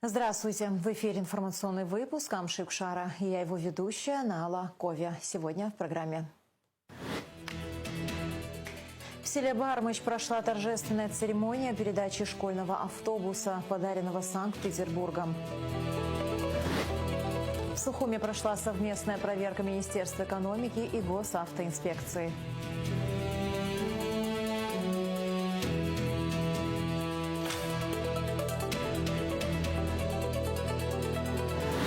Здравствуйте! В эфире информационный выпуск Амшикшара. Я его ведущая Нала Ковя. Сегодня в программе. В селе Бармыч прошла торжественная церемония передачи школьного автобуса, подаренного Санкт-Петербургом. В Сухуме прошла совместная проверка Министерства экономики и Госавтоинспекции.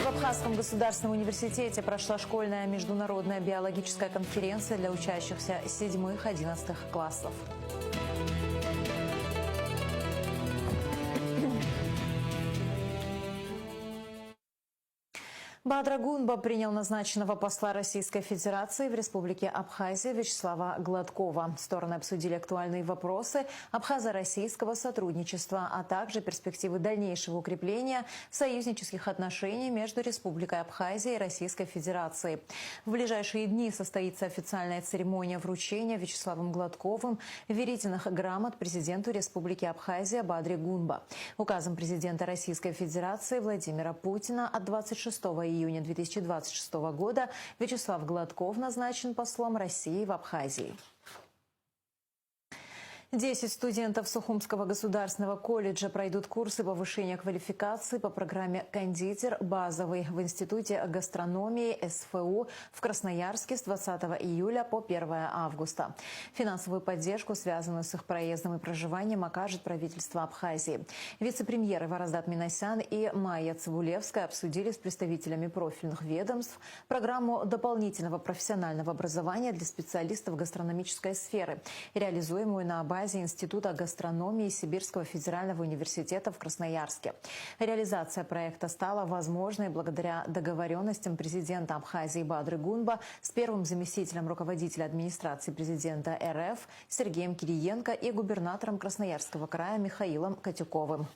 В Абхазском государственном университете прошла школьная международная биологическая конференция для учащихся 7-11 классов. Бадра Гунба принял назначенного посла Российской Федерации в Республике Абхазия Вячеслава Гладкова. Стороны обсудили актуальные вопросы абхазо-российского сотрудничества, а также перспективы дальнейшего укрепления союзнических отношений между Республикой Абхазия и Российской Федерацией. В ближайшие дни состоится официальная церемония вручения Вячеславом Гладковым верительных грамот президенту Республики Абхазия Бадре Гунба. Указом президента Российской Федерации Владимира Путина от 26 июня 2026 года Вячеслав Гладков назначен послом России в Абхазии. 10 студентов Сухумского государственного колледжа пройдут курсы повышения квалификации по программе «Кондитер» базовый в Институте гастрономии СФУ в Красноярске с 20 июля по 1 августа. Финансовую поддержку, связанную с их проездом и проживанием, окажет правительство Абхазии. Вице-премьеры Вараздат Минасян и Майя Цибулевская обсудили с представителями профильных ведомств программу дополнительного профессионального образования для специалистов гастрономической сферы, реализуемую на базе Института гастрономии Сибирского федерального университета в Красноярске. Реализация проекта стала возможной благодаря договоренностям президента Абхазии Бадры Гунба с первым заместителем руководителя администрации президента РФ Сергеем Кириенко и губернатором Красноярского края Михаилом Катюковым.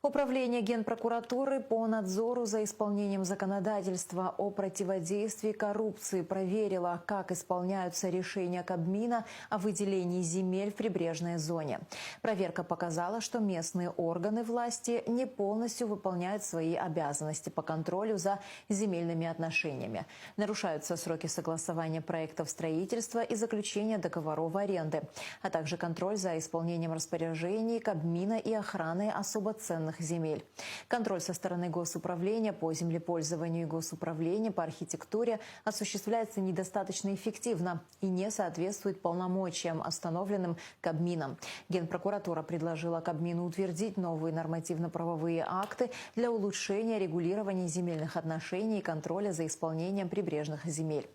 Управление Генпрокуратуры по надзору за исполнением законодательства о противодействии коррупции проверило, как исполняются решения Кабмина о выделении земель в прибрежной зоне. Проверка показала, что местные органы власти не полностью выполняют свои обязанности по контролю за земельными отношениями. Нарушаются сроки согласования проектов строительства и заключения договоров аренды, а также контроль за исполнением распоряжений Кабмина и охраной особо ценных земель. Контроль со стороны госуправления по землепользованию и госуправления по архитектуре осуществляется недостаточно эффективно и не соответствует полномочиям, установленным Кабмином. Генпрокуратура предложила Кабмину утвердить новые нормативно-правовые акты для улучшения регулирования земельных отношений и контроля за исполнением прибрежных земель.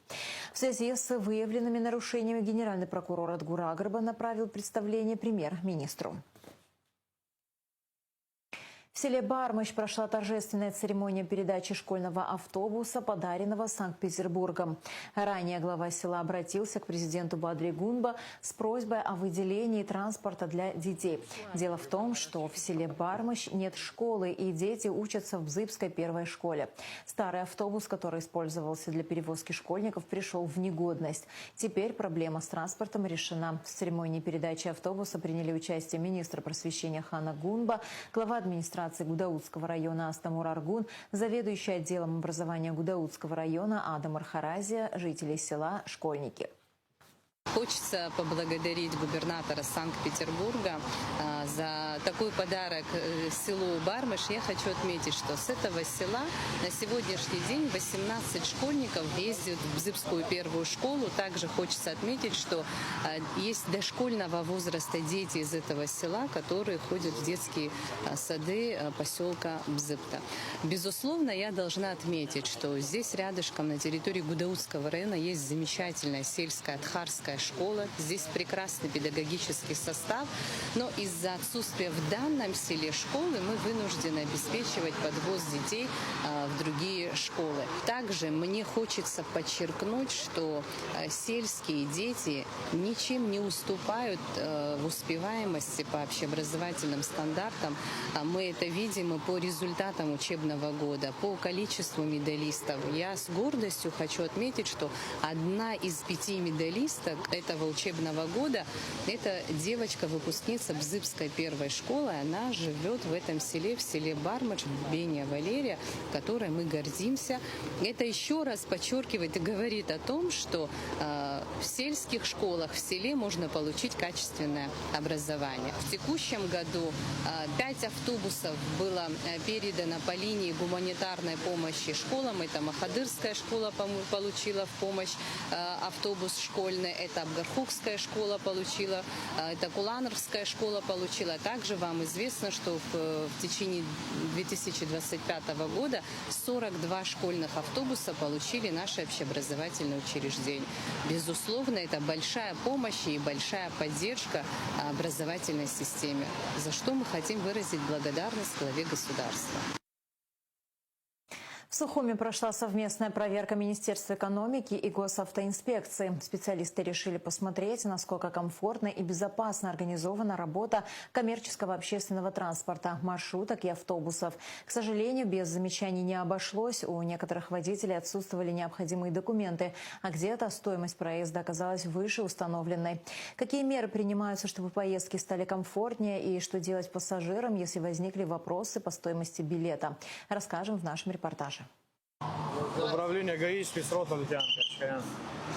В связи с выявленными нарушениями генеральный прокурор Адгур Агрба направил представление премьер-министру. В селе Бармыч прошла торжественная церемония передачи школьного автобуса, подаренного Санкт-Петербургом. Ранее глава села обратился к президенту Бадре Гунба с просьбой о выделении транспорта для детей. Дело в том, что в селе Бармыч нет школы, и дети учатся в Бзыбской первой школе. Старый автобус, который использовался для перевозки школьников, пришел в негодность. Теперь проблема с транспортом решена. В церемонии передачи автобуса приняли участие министр просвещения Хана Гунба, глава администрации Гудаутского района Астамур Аргун, заведующий отделом образования Гудаутского района Адам Архаразия, жители села, школьники. Хочется поблагодарить губернатора Санкт-Петербурга за такой подарок селу Бармыч. Я хочу отметить, что с этого села на сегодняшний день 18 школьников ездят в Бзыбскую первую школу. Также хочется отметить, что есть дошкольного возраста дети из этого села, которые ходят в детские сады поселка Бзыбта. Безусловно, я должна отметить, что здесь рядышком на территории Гудаутского района есть замечательная сельская адхарская школа. Здесь прекрасный педагогический состав, но из-за отсутствия в данном селе школы мы вынуждены обеспечивать подвоз детей в другие школы. Также мне хочется подчеркнуть, что сельские дети ничем не уступают в успеваемости по общеобразовательным стандартам. Мы это видим и по результатам учебного года, по количеству медалистов. Я с гордостью хочу отметить, что одна из 5 медалисток этого учебного года – это девочка-выпускница Бзыбской первой школы. школа, она живет в этом селе, в селе Бармач, Бения Валерия, которой мы гордимся. Это еще раз подчеркивает и говорит о том, что в сельских школах в селе можно получить качественное образование. В текущем году 5 автобусов было передано по линии гуманитарной помощи школам. Это Махадырская школа получила в помощь автобус школьный, это Абгархукская школа получила, это Кулановская школа получила. Также вам известно, что в течение 2025 года 42 школьных автобуса получили наши общеобразовательные учреждения. Безусловно, это большая помощь и большая поддержка образовательной системе, за что мы хотим выразить благодарность главе государства. В Сухуми прошла совместная проверка Министерства экономики и госавтоинспекции. Специалисты решили посмотреть, насколько комфортно и безопасно организована работа коммерческого общественного транспорта, маршруток и автобусов. К сожалению, без замечаний не обошлось. У некоторых водителей отсутствовали необходимые документы, а где-то стоимость проезда оказалась выше установленной. Какие меры принимаются, чтобы поездки стали комфортнее, и что делать пассажирам, если возникли вопросы по стоимости билета, расскажем в нашем репортаже. Управление ГАИ, спецрота Лукьянка.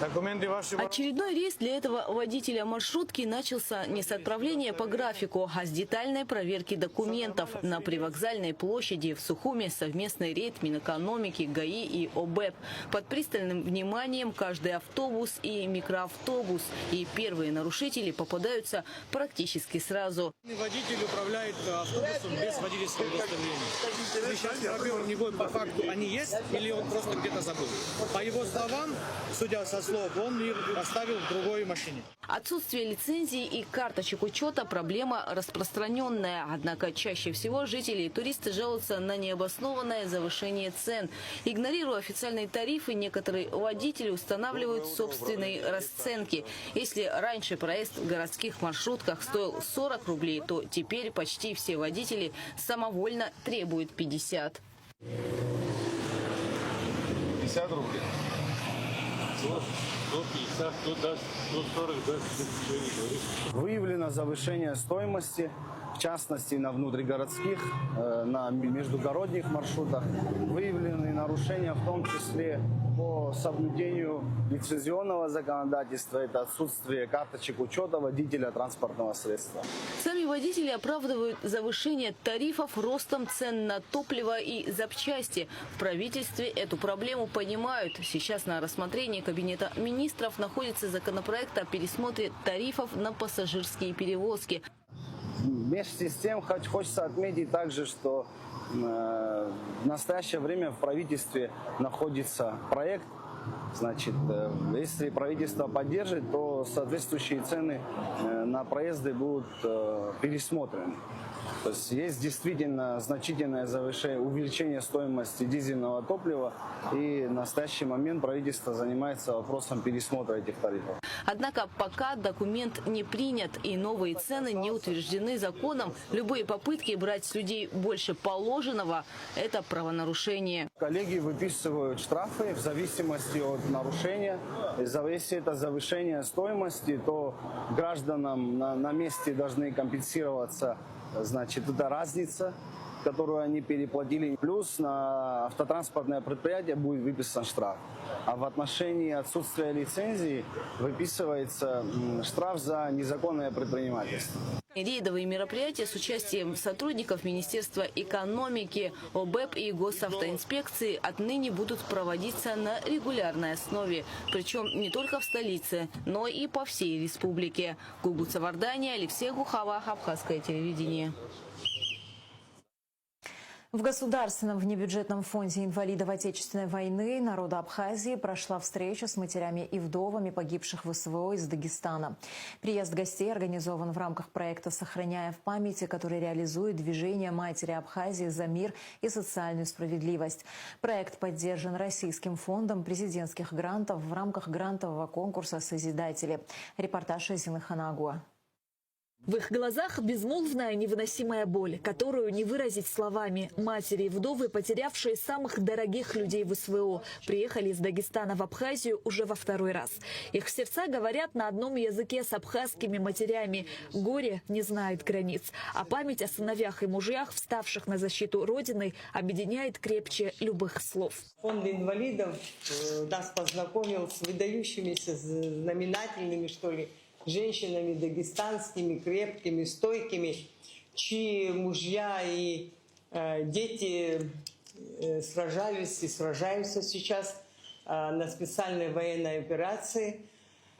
Документы ваши... Очередной рейс для этого водителя маршрутки начался не с отправления по графику, а с детальной проверки документов. На привокзальной площади в Сухуми совместный рейд Минэкономики, ГАИ и ОБЭП. Под пристальным вниманием каждый автобус и микроавтобус. И первые нарушители попадаются практически сразу. Водитель управляет автобусом без водительского удостоверения. Мы сейчас проверим него по факту, они есть или он просто где-то забыл. По его словам, судя со слов, он их оставил в другой машине. Отсутствие лицензии и карточек учета – проблема распространенная. Однако чаще всего жители и туристы жалуются на необоснованное завышение цен. Игнорируя официальные тарифы, некоторые водители устанавливают собственные расценки. Если раньше проезд в городских маршрутках стоил 40 рублей, то теперь почти все водители самовольно требуют 50. 50 рублей. 150, 100 даст, 140 даст, ничего не говорит. Выявлено завышение стоимости, в частности на внутригородских, на междугородних маршрутах. Выявлены нарушения в том числе по соблюдению лицензионного законодательства. Это отсутствие карточек учета водителя транспортного средства. Сами водители оправдывают завышение тарифов ростом цен на топливо и запчасти. В правительстве эту проблему понимают. Сейчас на рассмотрении Кабинета министров находится законопроект о пересмотре тарифов на пассажирские перевозки. Вместе с тем хочется отметить также, что в настоящее время в правительстве находится проект. Значит, если правительство поддержит, то соответствующие цены на проезды будут пересмотрены. То есть действительно значительное увеличение стоимости дизельного топлива, и в настоящий момент правительство занимается вопросом пересмотра этих тарифов. Однако пока документ не принят и новые цены не утверждены законом, любые попытки брать с людей больше положенного – это правонарушение. Коллеги выписывают штрафы в зависимости от нарушения. Если это завышение стоимости, то гражданам на месте должны компенсироваться, значит, это разница, которую они переплатили. Плюс на автотранспортное предприятие будет выписан штраф. А в отношении отсутствия лицензии выписывается штраф за незаконное предпринимательство. Рейдовые мероприятия с участием сотрудников Министерства экономики, ОБЭП и госавтоинспекции отныне будут проводиться на регулярной основе. Причем не только в столице, но и по всей республике. Гугуца Вардания, Алексей Гухава, Абхазское телевидение. В Государственном внебюджетном фонде инвалидов Отечественной войны народа Абхазии прошла встреча с матерями и вдовами погибших в СВО из Дагестана. Приезд гостей организован в рамках проекта «Сохраняя в памяти», который реализует движение «Матери Абхазии за мир и социальную справедливость». Проект поддержан Российским фондом президентских грантов в рамках грантового конкурса «Созидатели». Репортаж Азины Ханагуа. В их глазах безмолвная невыносимая боль, которую не выразить словами. Матери и вдовы, потерявшие самых дорогих людей в СВО, приехали из Дагестана в Абхазию уже во второй раз. Их сердца говорят на одном языке с абхазскими матерями. Горе не знает границ, а память о сыновьях и мужьях, вставших на защиту Родины, объединяет крепче любых слов. Фонд инвалидов нас познакомил с выдающимися, знаменательными, что ли, женщинами дагестанскими, крепкими, стойкими, чьи мужья и дети сражались и сражаются сейчас на специальной военной операции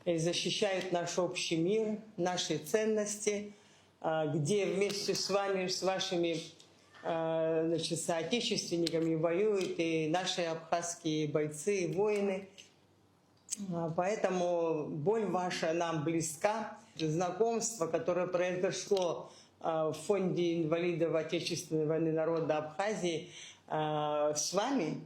и защищают наш общий мир, наши ценности, где вместе с вами, с вашими соотечественниками воюют и наши абхазские бойцы и воины. Поэтому боль ваша нам близка. Знакомство, которое произошло в Фонде инвалидов Отечественной войны народа Абхазии с вами,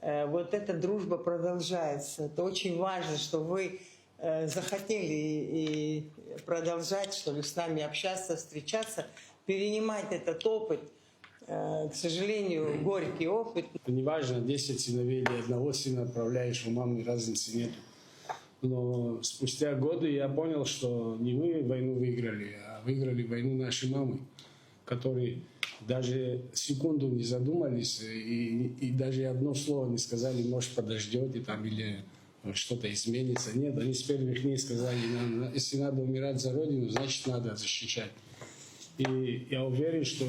вот эта дружба продолжается. Это очень важно, что вы захотели и продолжать, что ли, с нами общаться, встречаться, перенимать этот опыт. К сожалению, горький опыт. Неважно, 10 сыновей или одного сына отправляешь, у мамы разницы нет. Но спустя годы я понял, что не мы войну выиграли, а выиграли войну нашей мамы, которые даже секунду не задумались и даже одно слово не сказали, может, подождете там или что-то изменится. Нет, они с первых дней сказали, если надо умирать за Родину, значит, надо защищать. И я уверен, что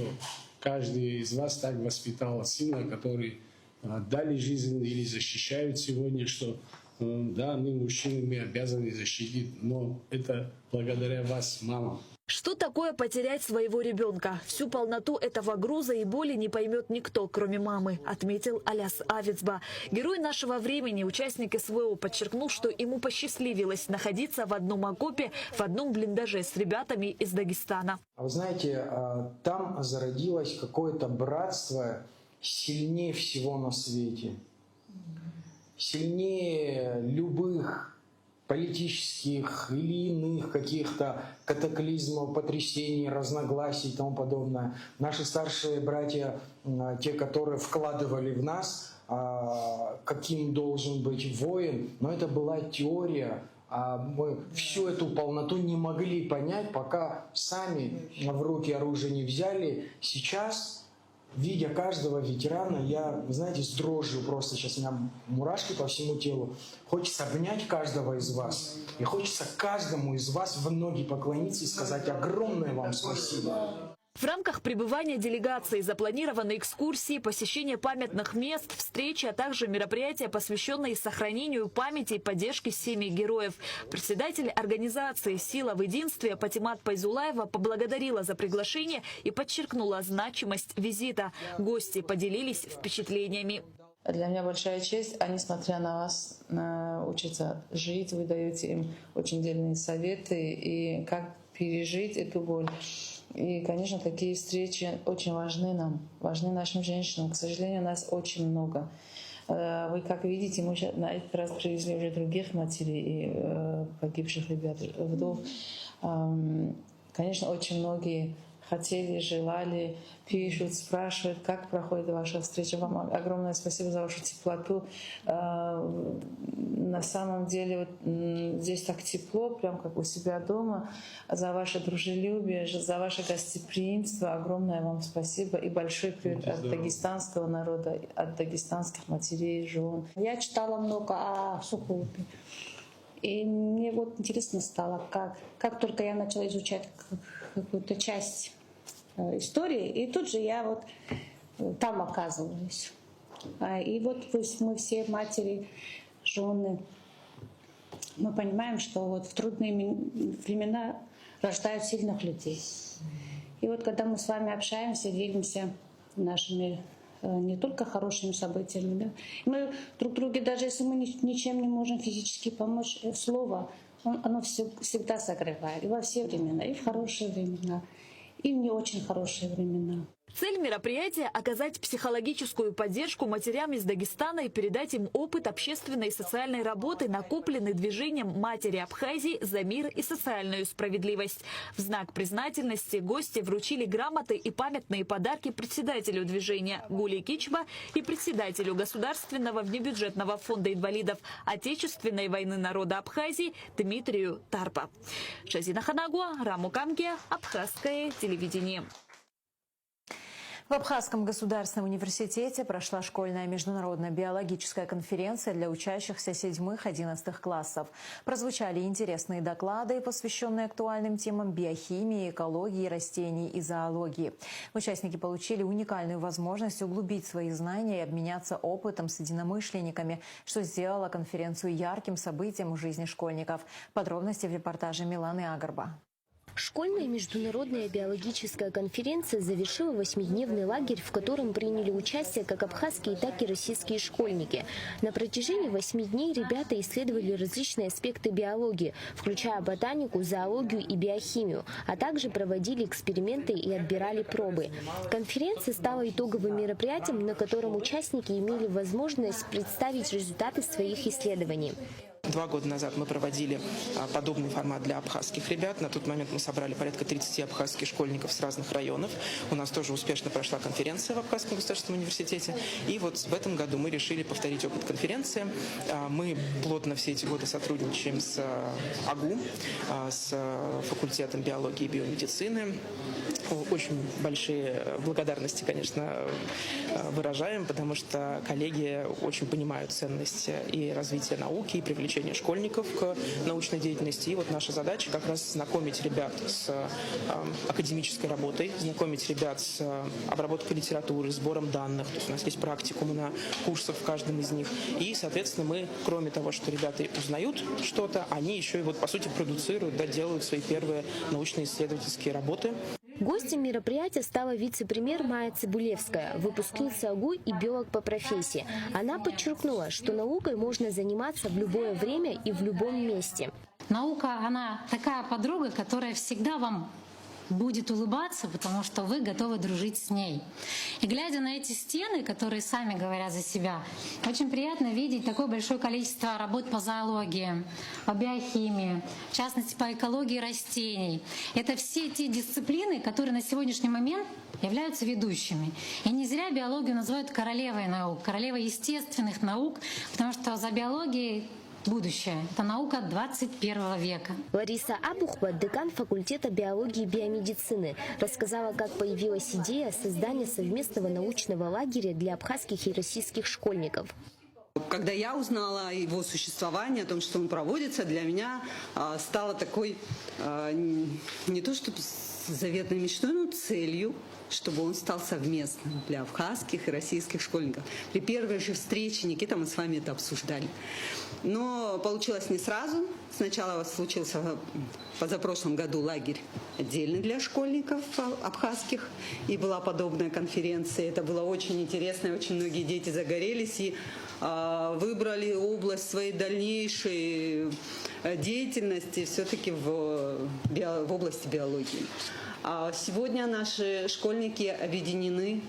каждый из вас так воспитал сына, который отдали жизнь или защищают сегодня, что да, мы мужчины, мы обязаны защитить, но это благодаря вас, мама. Что такое потерять своего ребенка? Всю полноту этого груза и боли не поймет никто, кроме мамы, отметил Аляс Авицба. Герой нашего времени, участник СВО, подчеркнул, что ему посчастливилось находиться в одном окопе, в одном блиндаже с ребятами из Дагестана. Вы знаете, там зародилось какое-то братство сильнее всего на свете. Сильнее любых политических или иных каких-то катаклизмов, потрясений, разногласий и тому подобное. Наши старшие братья, те, которые вкладывали в нас, каким должен быть воин, но это была теория. Мы всю эту полноту не могли понять, пока сами в руки оружие не взяли. Сейчас, видя каждого ветерана, я, знаете, с дрожью просто, сейчас у меня мурашки по всему телу. Хочется обнять каждого из вас. И хочется каждому из вас в ноги поклониться и сказать огромное вам спасибо. В рамках пребывания делегации запланированы экскурсии, посещение памятных мест, встречи, а также мероприятия, посвященные сохранению памяти и поддержке семей героев. Председатель организации «Сила в единстве» Патимат Пайзулаева поблагодарила за приглашение и подчеркнула значимость визита. Гости поделились впечатлениями. Для меня большая честь. Они, несмотря на вас, учатся жить. Вы даете им очень дельные советы и как пережить эту боль. И, конечно, такие встречи очень важны нам, важны нашим женщинам. К сожалению, нас очень много. Вы, как видите, мы на этот раз привезли уже других матерей и погибших ребят, вдов. Конечно, очень многие хотели, желали, пишут, спрашивают, как проходит ваша встреча. Вам огромное спасибо за вашу теплоту. На самом деле вот здесь так тепло, прям как у себя дома. За ваше дружелюбие, за ваше гостеприимство. Огромное вам спасибо и большой привет от дагестанского народа, от дагестанских матерей, жен. Я читала много о Сухолпе. И мне вот интересно стало, как только я начала изучать какую-то часть истории, и тут же я вот там оказываюсь. И вот мы все матери, жены, мы понимаем, что вот в трудные времена рождают сильных людей. И вот когда мы с вами общаемся, делимся нашими не только хорошими событиями, да, мы друг друге, даже если мы ничем не можем физически помочь, слово, оно всегда согревает. И во все времена, и в хорошие времена, и в не очень хорошие времена. Цель мероприятия – оказать психологическую поддержку матерям из Дагестана и передать им опыт общественной и социальной работы, накопленный движением «Матери Абхазии за мир и социальную справедливость». В знак признательности гости вручили грамоты и памятные подарки председателю движения Гули Кичба и председателю Государственного внебюджетного фонда инвалидов Отечественной войны народа Абхазии Дмитрию Тарпа. Шазина Ханагуа, Раму Камге, Абхазское телевидение. В Абхазском государственном университете прошла школьная международная биологическая конференция для учащихся 7-11 классов. Прозвучали интересные доклады, посвященные актуальным темам биохимии, экологии, растений и зоологии. Участники получили уникальную возможность углубить свои знания и обменяться опытом с единомышленниками, что сделало конференцию ярким событием в жизни школьников. Подробности в репортаже Миланы Агарба. Школьная международная биологическая конференция завершила 8-дневный лагерь, в котором приняли участие как абхазские, так и российские школьники. На протяжении 8 дней ребята исследовали различные аспекты биологии, включая ботанику, зоологию и биохимию, а также проводили эксперименты и отбирали пробы. Конференция стала итоговым мероприятием, на котором участники имели возможность представить результаты своих исследований. 2 года назад мы проводили подобный формат для абхазских ребят. На тот момент мы собрали порядка 30 абхазских школьников с разных районов. У нас тоже успешно прошла конференция в Абхазском государственном университете. И вот в этом году мы решили повторить опыт конференции. Мы плотно все эти годы сотрудничаем с АГУ, с факультетом биологии и биомедицины. Очень большие благодарности, конечно, выражаем, потому что коллеги очень понимают ценность и развития науки, и привлечения школьников к научной деятельности. И вот наша задача как раз знакомить ребят с академической работой, знакомить ребят с обработкой литературы, сбором данных. То есть у нас есть практикумы на курсах в каждом из них. И, соответственно, мы, кроме того, что ребята узнают что-то, они еще и, вот, по сути, продуцируют, да, делают свои первые научно-исследовательские работы. Гостем мероприятия стала вице-премьер Майя Цибулевская, выпускница АГУ и биолог по профессии. Она подчеркнула, что наукой можно заниматься в любое время и в любом месте. Наука, она такая подруга, которая всегда вам будет улыбаться, потому что вы готовы дружить с ней. И глядя на эти стены, которые сами говорят за себя, очень приятно видеть такое большое количество работ по зоологии, по биохимии, в частности по экологии растений. Это все те дисциплины, которые на сегодняшний момент являются ведущими. И не зря биологию называют королевой наук, королевой естественных наук, потому что за биологией будущее. Это наука 21 века. Лариса Абухба, декан факультета биологии и биомедицины, рассказала, как появилась идея создания совместного научного лагеря для абхазских и российских школьников. Когда я узнала о его существовании, о том, что он проводится, для меня стало такой не то чтобы заветной мечтой, но целью, чтобы он стал совместным для абхазских и российских школьников. При первой же встрече, Никита, мы с вами это обсуждали. Но получилось не сразу. Сначала случился в позапрошлом году лагерь отдельный для школьников абхазских. И была подобная конференция. Это было очень интересно. И очень многие дети загорелись и выбрали область своей дальнейшей деятельности все-таки в области биологии. Сегодня наши школьники объединены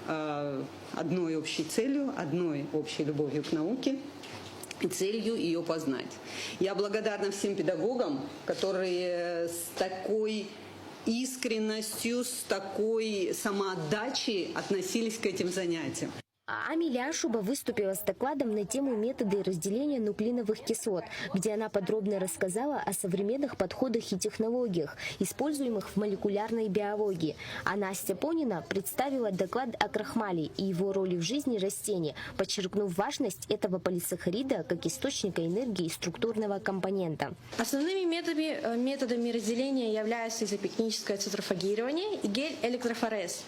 одной общей целью, одной общей любовью к науке и целью ее познать. Я благодарна всем педагогам, которые с такой искренностью, с такой самоотдачей относились к этим занятиям. Амиля Ашуба выступила с докладом на тему методы разделения нуклеиновых кислот, где она подробно рассказала о современных подходах и технологиях, используемых в молекулярной биологии. А Настя Понина представила доклад о крахмале и его роли в жизни растений, подчеркнув важность этого полисахарида как источника энергии и структурного компонента. Основными методами разделения являются изопекническое цитрофагирование и гель-электрофорез.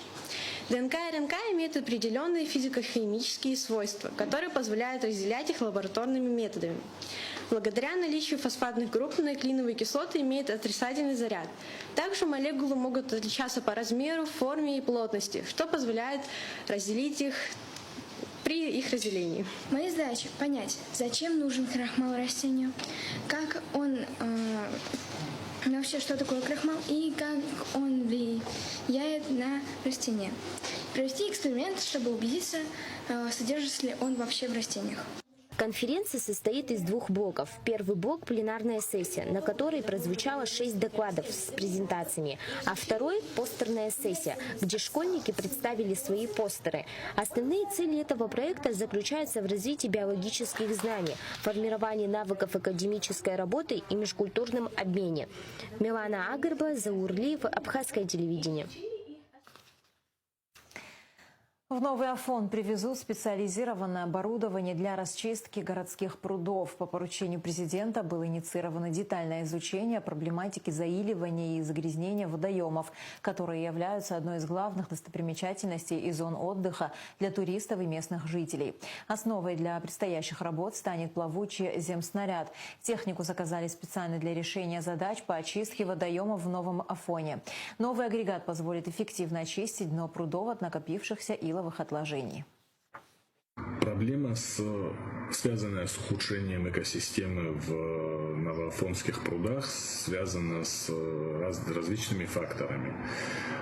ДНК и РНК имеют определенные физико-химические свойства, которые позволяют разделять их лабораторными методами. Благодаря наличию фосфатных групп нуклеиновые кислоты имеют отрицательный заряд. Также молекулы могут отличаться по размеру, форме и плотности, что позволяет разделить их при их разделении. Моя задача понять, зачем нужен крахмал растению, как он вообще, что такое крахмал и как он влияет на растения. Провести эксперимент, чтобы убедиться, содержится ли он вообще в растениях. Конференция состоит из двух блоков. Первый блок – пленарная сессия, на которой прозвучало 6 докладов с презентациями, а второй – постерная сессия, где школьники представили свои постеры. Основные цели этого проекта заключаются в развитии биологических знаний, формировании навыков академической работы и межкультурном обмене. Милана Агарба, Заур Лиев, Абхазское телевидение. В Новый Афон привезут специализированное оборудование для расчистки городских прудов. По поручению президента было инициировано детальное изучение проблематики заиливания и загрязнения водоемов, которые являются одной из главных достопримечательностей и зон отдыха для туристов и местных жителей. Основой для предстоящих работ станет плавучий земснаряд. Технику заказали специально для решения задач по очистке водоемов в Новом Афоне. Новый агрегат позволит эффективно очистить дно прудов от накопившихся иловых отложений. Проблема, связанная с ухудшением экосистемы в новоафонских прудах, связана с различными факторами.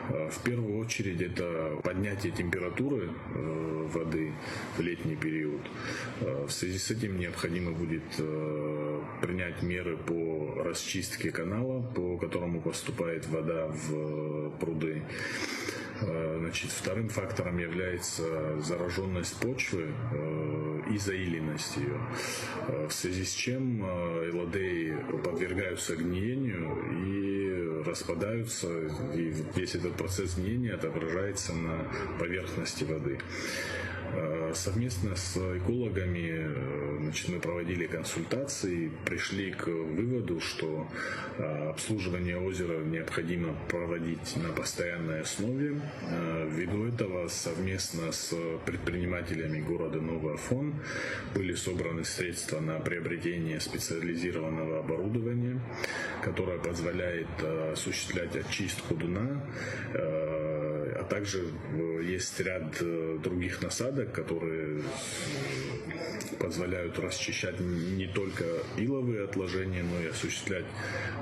В первую очередь это поднятие температуры воды в летний период. В связи с этим необходимо будет принять меры по расчистке канала, по которому поступает вода в пруды. Вторым фактором является зараженность почвы и заиленность ее, в связи с чем элладеи подвергаются гниению и распадаются, и весь этот процесс гниения отображается на поверхности воды. Совместно с экологами мы проводили консультации, пришли к выводу, что обслуживание озера необходимо проводить на постоянной основе. Ввиду этого совместно с предпринимателями города Новый Афон были собраны средства на приобретение специализированного оборудования, которое позволяет осуществлять очистку дна, а также есть ряд других насадок, которые позволяют расчищать не только иловые отложения, но и осуществлять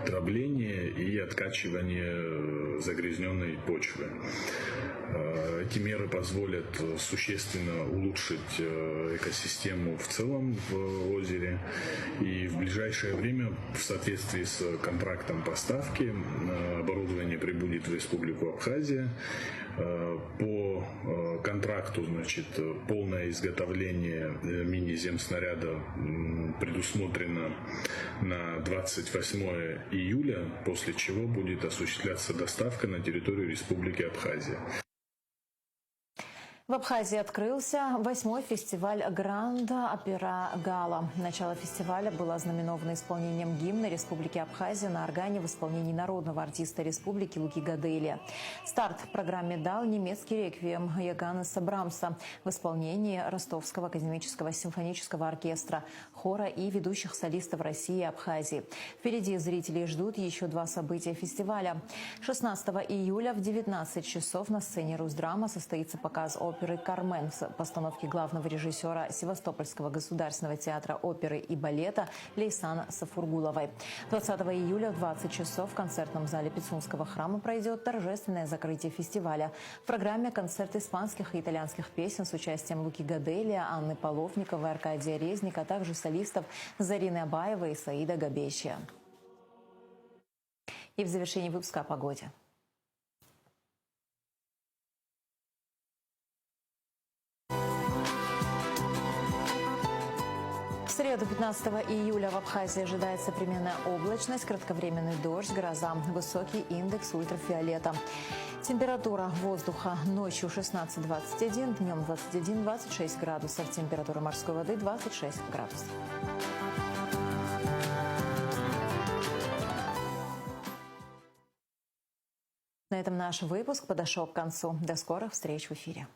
дробление и откачивание загрязненной почвы. Эти меры позволят существенно улучшить экосистему в целом в озере. И в ближайшее время, в соответствии с контрактом поставки, оборудование прибудет в Республику Абхазия. По контракту, полное изготовление мини-земснаряда предусмотрено на 28 июля, после чего будет осуществляться доставка на территорию Республики Абхазия. В Абхазии открылся 8-й фестиваль Гранда Опера Гала. Начало фестиваля было ознаменовано исполнением гимна Республики Абхазия на органе в исполнении народного артиста республики Луки Гаделия. Старт программе дал немецкий реквием Йоганнеса Брамса в исполнении Ростовского академического симфонического оркестра, хора и ведущих солистов России и Абхазии. Впереди зрителей ждут еще 2 события фестиваля. 16 июля в 19 часов на сцене Русдрама состоится показ оперы «Кармен» в постановке главного режиссера Севастопольского государственного театра оперы и балета Лейсан Сафургуловой. 20 июля в 20 часов в концертном зале Пицунского храма пройдет торжественное закрытие фестиваля. В программе концерт испанских и итальянских песен с участием Луки Гаделия, Анны Половниковой, Аркадия Резника, а также солистов Зарины Абаевой и Саида Габещия. И в завершении выпуска о погоде. В среду, 15 июля, в Абхазии ожидается переменная облачность, кратковременный дождь, гроза, высокий индекс ультрафиолета. Температура воздуха ночью 16-21, днем 21-26 градусов. Температура морской воды 26 градусов. На этом наш выпуск подошел к концу. До скорых встреч в эфире.